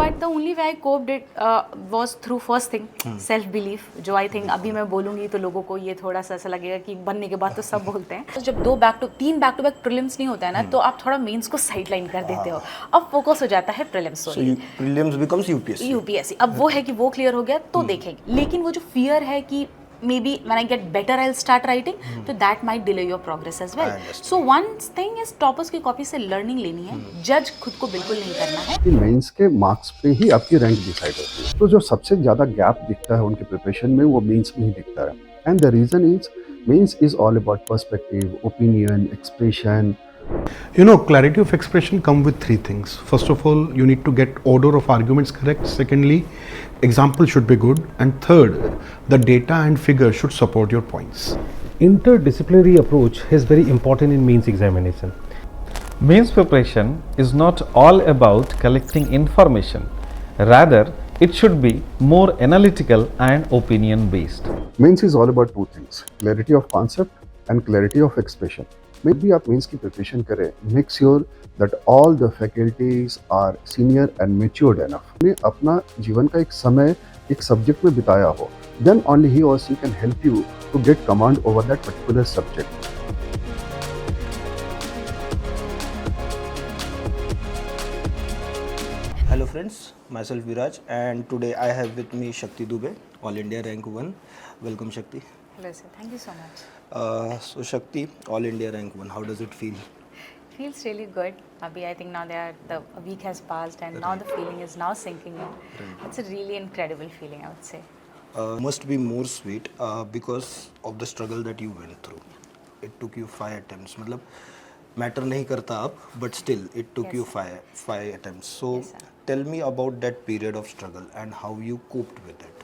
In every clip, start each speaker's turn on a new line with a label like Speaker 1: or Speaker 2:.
Speaker 1: But the only way I coped it was through first thing self belief, जो I think अभी मैं बोलूँगी तो लोगों को ये थोड़ा सा ऐसा लगेगा कि बनने के बाद तो सब बोलते हैं। तो जब तीन बैक टू बैक प्रीलिम्स नहीं होता है ना, तो आप थोड़ा मेंस को साइड लाइन कर देते हो, अब फोकस हो जाता है प्रीलिम्स।
Speaker 2: Prelims becomes UPSC.
Speaker 1: अब वो है कि वो क्लियर हो गया तो देखेंगे, लेकिन वो जो फियर है कि maybe when I get better I'll start writing, so that might delay your progress as well. So one thing is toppers की कॉपी से लर्निंग लेनी है, जज खुद को बिल्कुल नहीं करना है।
Speaker 3: कि मेंस के मार्क्स पे ही आपकी रैंक डिसाइड होती है, तो जो सबसे ज़्यादा गैप दिखता है उनके प्रिपरेशन में वो मेंस में ही दिखता है। And the reason is mains is all about perspective, opinion, expression.
Speaker 4: You know, clarity of expression come with three things. First of all, you need to get order of arguments correct. Secondly, example should be good. And third, the data and figures should support your points.
Speaker 5: Interdisciplinary approach is very important in mains examination. Mains preparation is not all about collecting information. Rather, it should be more analytical and opinion based.
Speaker 3: Mains is all about two things, clarity of concept and clarity of expression. मे भी आप mains की preparation करें, make sure that all the faculties are senior and matured enough. ने अपना जीवन का एक समय एक सब्जेक्ट में बिताया हो, then only he or she can help you to get command over that particular subject.
Speaker 2: Hello friends, myself Viraj, and today I have with me Shakti Dubey, All India Rank 1. Welcome Shakti.
Speaker 1: Hello sir, thank you so much.
Speaker 2: So Shakti, All India Rank 1, how does it feel?
Speaker 1: Feels really good. Abhi I think now a week has passed and now the feeling is now sinking in. It's a really incredible feeling, I would say.
Speaker 2: Must be more sweet because of the struggle that you went through. It took you 5 attempts. मतलब matter नहीं करता अब, but still it took you 5 attempts. So tell me about that period of struggle and how you coped with it.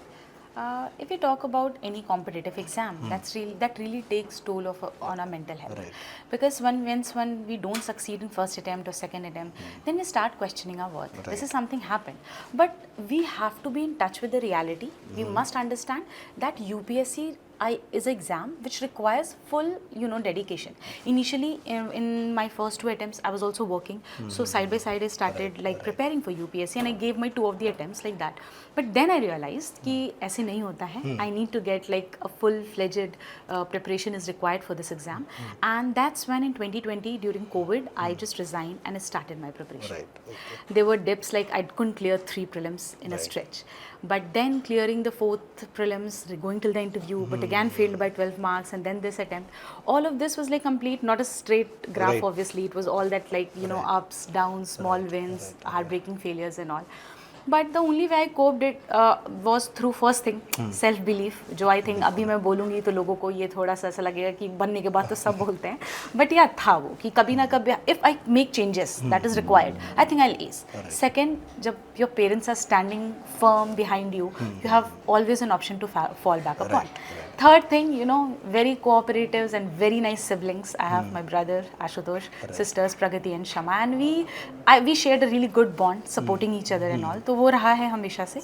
Speaker 1: If we talk about any competitive exam, that really takes toll on our mental health.
Speaker 2: Right.
Speaker 1: Because when we don't succeed in first attempt or second attempt, then we start questioning our worth.
Speaker 2: Right.
Speaker 1: This is something happened, but we have to be in touch with the reality. We must understand that UPSC is an exam which requires full dedication. Initially in my first 2 attempts I was also working, so side by side I started preparing for UPSC and I gave my 2 of the attempts like that. But then I realized कि ऐसे नहीं होता है. I need to get a full-fledged preparation is required for this exam, and that's when in 2020 during COVID I just resigned and I started my preparation.
Speaker 2: Right. Okay.
Speaker 1: There were dips I couldn't clear 3 prelims in a stretch, but then clearing the 4th prelims, going till the interview, but again failed by 12 marks, and then this attempt. All of this was complete, not a straight graph.
Speaker 2: Right.
Speaker 1: Obviously it was all that ups, downs, small wins, heartbreaking failures and all. But the only way I coped it was through first thing self belief, जो I think अभी मैं बोलूँगी तो लोगों को ये थोड़ा सा ऐसा लगेगा कि बनने के बाद तो सब बोलते हैं, but yeah था वो कि कभी ना कभी if I make changes that is required, I think I'll ace. Second, जब your parents are standing firm behind you, you have always an option to fall back upon. Third thing, very cooperatives and very nice siblings. I have my brother Ashutosh, sisters Pragati and Shama, and we shared a really good bond, supporting each other and all. तो वो रहा है हमेशा से.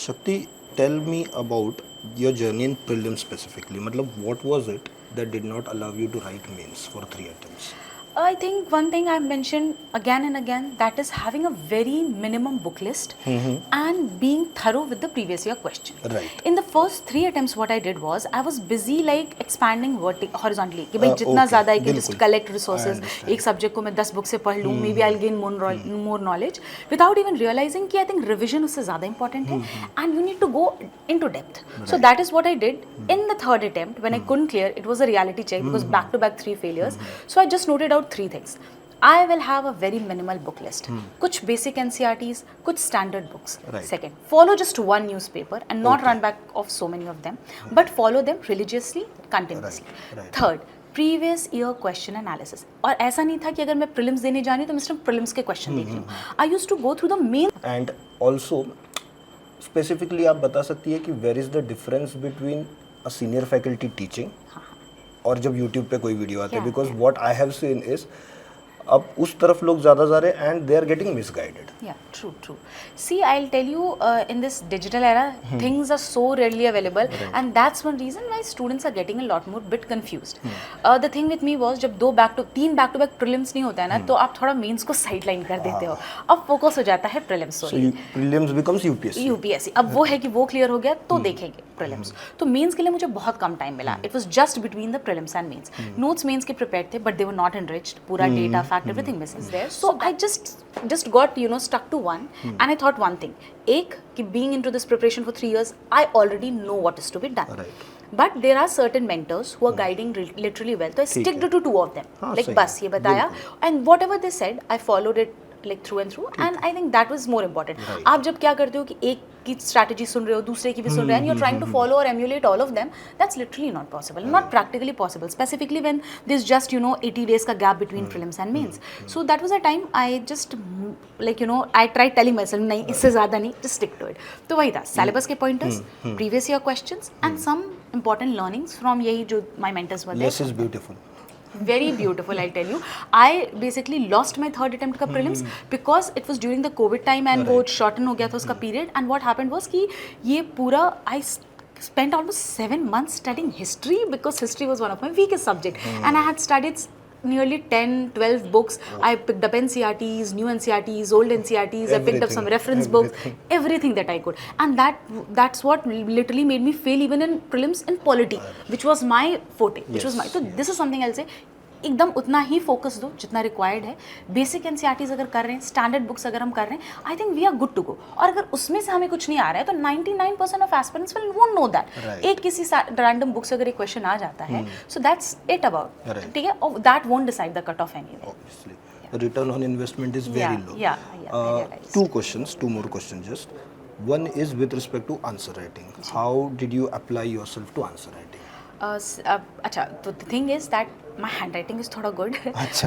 Speaker 2: Shakti, tell me about your journey in prelims specifically. मतलब what was it that did not allow you to write mains for 3 attempts?
Speaker 1: I think one thing I've mentioned again and again, that is having a very minimum book list and being thorough with the previous year question.
Speaker 2: Right.
Speaker 1: In the first 3 attempts what I did was I was busy expanding horizontally कि भाई जितना ज़्यादा I can just collect resources. एक subject को मैं 10 books से पढ़ लूँ, maybe I'll gain more knowledge without even realizing कि I think revision उससे ज़्यादा important है and you need to go into depth. Right. So that is what I did. In the 3rd attempt when I couldn't clear, it was a reality check because back to back 3 failures. So I just noted out 3 things. I will have a very minimal book list. कुछ basic NCERTs, कुछ standard books.
Speaker 2: Right.
Speaker 1: Second, follow just one newspaper and not run back of so many of them, but follow them religiously, continuously.
Speaker 2: Right.
Speaker 1: Third, previous year question analysis. और ऐसा नहीं था कि अगर मैं prelims देने जा रही हूँ तो मैं सिर्फ prelims के question देख रही हूँ. I used to go through the main.
Speaker 2: And also, specifically आप बता सकती है कि where is the difference between a senior faculty teaching और जब YouTube पे कोई वीडियो आता है, because what I have seen is अब उस तरफ लोग ज़्यादा जा रहे हैं and they are getting misguided.
Speaker 1: Yeah, true. See, I'll tell you, in this digital era, things are so readily available, and that's one reason why students are getting a lot more bit confused. The thing with me was, जब तीन back to back prelims नहीं होता है ना, तो आप थोड़ा mains को sideline कर देते हो. अब फोकस हो जाता है prelims.
Speaker 2: So prelims becomes UPSC.
Speaker 1: UPSC. अब वो है कि वो क्लियर हो गया तो देखेंगे prelims. तो मेंस के लिए मुझे बहुत कम टाइम मिला. It was just between the prelims and mains. Notes mains के prepared थे, but they were not enriched. पूरा data, fact, everything missing there. So I just got stuck to one, and I thought one thing. एक कि being into this preparation for 3 years, I already know what is to be done.
Speaker 2: Right.
Speaker 1: But there are certain mentors who are guiding literally well. So I stick to 2 of them. Like
Speaker 2: सही
Speaker 1: बस ये बताया, and whatever they said, I followed it like through and through, and I think that was more important. आप जब क्या करते हो कि एक की strategy सुन रहे हो, दूसरे की भी सुन रहे हो, and you're trying to follow or emulate all of them, that's literally not possible, not practically possible, specifically when there's just 80 days का gap between prelims and mains. So that was a time I just I tried telling myself नहीं इससे ज़्यादा नहीं, just stick to it. तो वही था, syllabus के pointers, previous year questions, and some important learnings from यही जो my mentors were there.
Speaker 2: Less is beautiful.
Speaker 1: Very beautiful, I'll tell you. I basically lost my third attempt का prelims because it was during the COVID time and वो shorten हो गया था उसका period, and what happened was कि ये पूरा I spent almost 7 months studying history because history was one of my weakest subject, and I had studied nearly 10-12 books. I picked up NCRTs, new NCRTs, old NCRTs, I picked up some reference books, everything that I could, and that's what literally made me fail even in prelims in polity, which was my forte, which was my, so this is something I'll say, एकदम उतना ही focus दो जितना required है. Basic NCERTs अगर कर रहे हैं, standard books अगर हम कर रहे हैं, I think we are good to go. और अगर उसमें से हमें कुछ नहीं आ रहा है तो 99% of aspirants will won't know that. एक किसी रैंडम बुक से अगर एक क्वेश्चन आ जाता है, सो दैट्स इट अबाउट, ठीक है, और that won't decide the cut off anyway.
Speaker 2: Obviously, the return on investment is very low.
Speaker 1: Yeah.
Speaker 2: Two more questions just. One is with respect to answer writing. How did you apply yourself to answer writing?
Speaker 1: अच्छा, तो the thing is that my handwriting is थोड़ा good.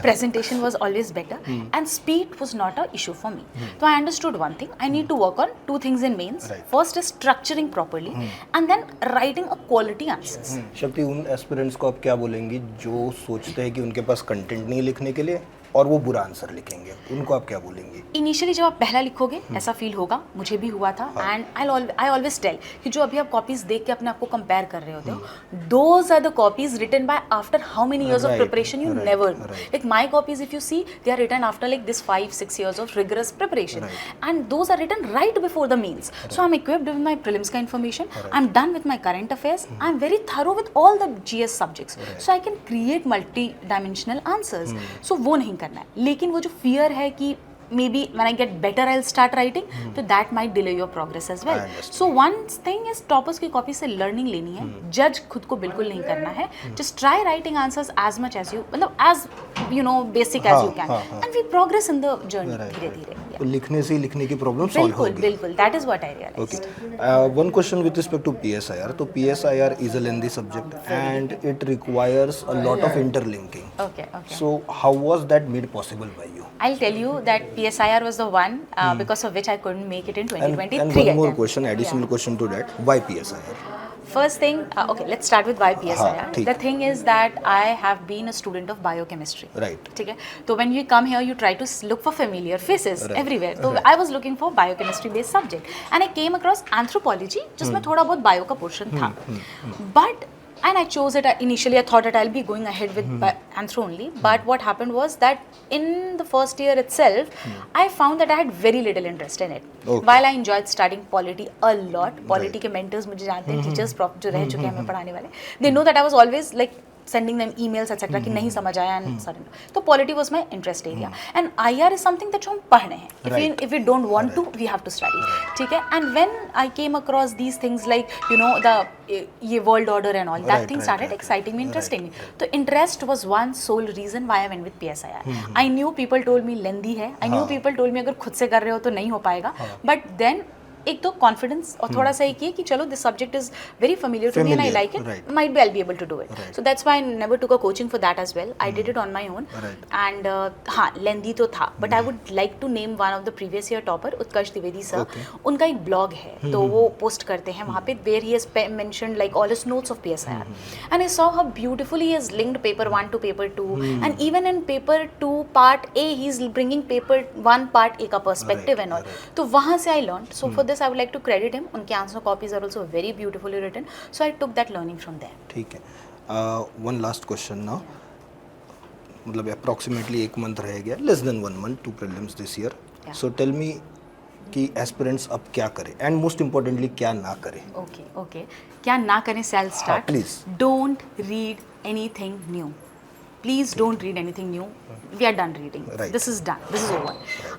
Speaker 1: Presentation was always better, and speed was not a issue for me. So I understood one thing. I need to work on 2 things in mains. First is structuring properly, and then writing a quality answers.
Speaker 2: शक्ति, उन aspirants को आप क्या बोलेंगी जो सोचते हैं कि उनके पास कंटेंट नहीं लिखने के लिए और वो बुरा आंसर लिखेंगे, उनको आप क्या बोलेंगी?
Speaker 1: इनिशियली जब आप पहला लिखोगे ऐसा फील होगा, मुझे भी हुआ था, एंड आई ऑलवेज टेल कि जो अभी आप कॉपीज देख के अपने आप को कंपेयर कर रहे होते हो, those are the copies written by after how many years of preparation you never know. Like my copies if you see, they are written after like this 5-6 years of rigorous preparation, and those are written right before the mains. So I'm equipped with my prelims ka information, I'm done with my current affairs, I'm very thorough with all the GS subjects, so I can create multi-dimensional answers. So वो नहीं करना है. लेकिन वो जो fear है कि maybe when I get better I'll start writing, so that might delay your progress as well. So one thing is toppers की कॉपी से learning लेनी है, जज खुद को बिल्कुल नहीं करना है. Just try writing answers as much as you, मतलब as basic as you can, and we progress in the journey धीरे धीरे.
Speaker 2: तो लिखने से ही लिखने की प्रॉब्लम सॉल्व होगी.
Speaker 1: बिल्कुल, that is what I realized.
Speaker 2: Okay. One question with respect to PSIR. तो PSIR is a lengthy subject and it requires a lot of interlinking.
Speaker 1: Okay.
Speaker 2: So how was that made possible by you?
Speaker 1: I'll tell you that PSIR was the one because of which I couldn't make it in 2023.
Speaker 2: And one more question, additional question to that. Why PSIR?
Speaker 1: First thing, okay, let's start with why PSIR. The thing is that I have been a student of biochemistry.
Speaker 2: Right.
Speaker 1: ठीक है, तो when you come here, you try to look for familiar faces everywhere. So I was looking for biochemistry based subject, and I came across anthropology, जिसमें थोड़ा बहुत bio का portion था. And I chose it. Initially, I thought that I'll be going ahead with anthro only. But what happened was that in the first year itself, I found that I had very little interest in it. While I enjoyed studying polity a lot, polity के mentors मुझे जानते हैं, teachers जो रह चुके हैं हमें पढ़ाने वाले, they know that I was always like sending them emails etc कि नहीं समझ आया and surrender. तो polity was my interest area, and IR is something that जो हम पढ़ रहे हैं. If we don't want to, we have to study. ठीक है. And when I came across these things like the ये world order and all, that thing started exciting me, interesting me. तो interest was one sole reason why I went with PSIR. I knew people told me lengthy है, I knew people told me अगर खुद से कर रहे हो तो नहीं हो पाएगा, but then एक तो कॉन्फिडेंस और थोड़ा सा एक ये कि चलो this subject is very familiar to me and I
Speaker 2: Familiar,
Speaker 1: like it,
Speaker 2: right.
Speaker 1: might be I'll be able to do it.
Speaker 2: Right.
Speaker 1: So that's why I never took a coaching for that as well. I did it on my own.
Speaker 2: Right.
Speaker 1: And हाँ lengthy तो था, but I would like to name one of the previous year topper, Utkarsh Dwivedi sir.
Speaker 2: Okay.
Speaker 1: उनका एक blog है, तो वो post करते हैं वहाँ पे where he has mentioned like all his notes of PSIR. And I saw how beautifully he has linked paper 1 to paper 2, and even in paper 2 part A he's bringing paper 1 part A का perspective and all. तो वहाँ से I learned. So for this I would like to credit him. उनके answer copies are also very beautifully written. So I took that learning from there.
Speaker 2: ठीक है. One last question now. मतलब approximately 1 month रह गया, less than 1 month to prelims this year.
Speaker 1: Yeah.
Speaker 2: So tell me कि aspirants अब क्या करें and most importantly क्या ना करें.
Speaker 1: Okay. क्या ना करें से I'll start.
Speaker 2: please.
Speaker 1: Don't read anything new. Please don't read anything new. We are done reading.
Speaker 2: Right.
Speaker 1: This is done. This is over.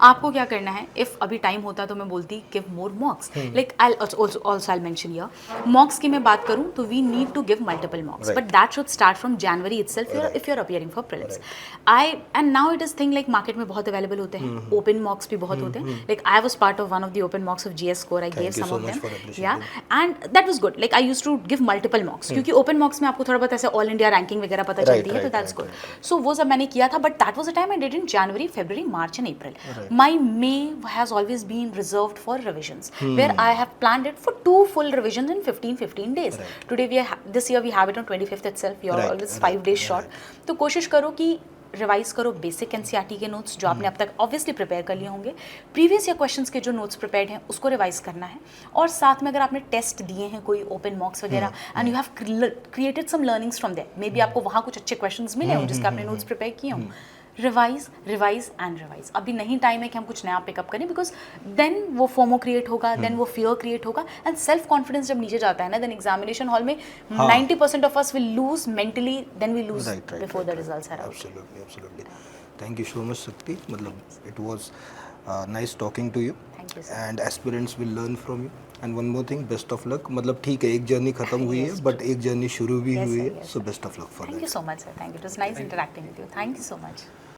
Speaker 1: आपको क्या करना है? If अभी टाइम होता तो मैं बोलती give more mocks. Like I'll also I'll mention here. Mocks की मैं बात करूँ तो we need to give multiple mocks.
Speaker 2: Right.
Speaker 1: But that should start from January itself. If you're appearing for prelims. And now it is thing like market में बहुत available होते हैं. Open mocks भी बहुत होते हैं. Like I was part of one of the open mocks of GS score. I gave
Speaker 2: you
Speaker 1: some
Speaker 2: so
Speaker 1: of
Speaker 2: much
Speaker 1: them.
Speaker 2: for appreciating.
Speaker 1: Yeah. And that was good. Like I used to give multiple mocks. क्योंकि open mocks में आपको थोड़ा बहुत ऐसे all India ranking वगैरह पता चलती है तो that's good. So वो सब मैंने किया था, but that was the time I did in January, February, March and April. My May has always been reserved for revisions, where I have planned it for 2 full revisions in 15 days. Today this year we have it on 25th itself. You're always 5 days short. तो कोशिश करो कि revise करो basic NCERT के notes जो आपने अब तक ऑब्वियसली प्रिपेयर कर लिए होंगे. प्रीवियस ईयर क्वेश्चंस के जो नोट्स प्रिपेयर्ड हैं उसको रिवाइज करना है. और साथ में अगर आपने टेस्ट दिए हैं कोई ओपन मॉक्स वगैरह and you have created some learnings from there, maybe आपको वहाँ कुछ अच्छे क्वेश्चंस मिले हों जिसके आपने नोट्स प्रिपेयर किए हों. Revise and revise. अभी नहीं टाइम है कि हम कुछ नया पिकअप करें, बिकॉज देन वो फोमो क्रिएट होगा, देन वो फियर क्रिएट होगा एंड सेल्फ कॉन्फिडेंस जब नीचे जाता है ना, देन एग्जामिनेशन हॉल में 90% of us will lose mentally, then we lose before the results are out.
Speaker 2: Absolutely. Thank you so much, Shakti. मतलब it was nice talking to you.
Speaker 1: Thank you, sir.
Speaker 2: And aspirants will learn from you. And one more thing, best of luck. मतलब ठीक है, एक journey खत्म हुई है, but एक journey शुरू भी हुई है. So best of luck for that.
Speaker 1: Thank you so much, sir. Thank you. It was nice interacting with you. Thank you so much.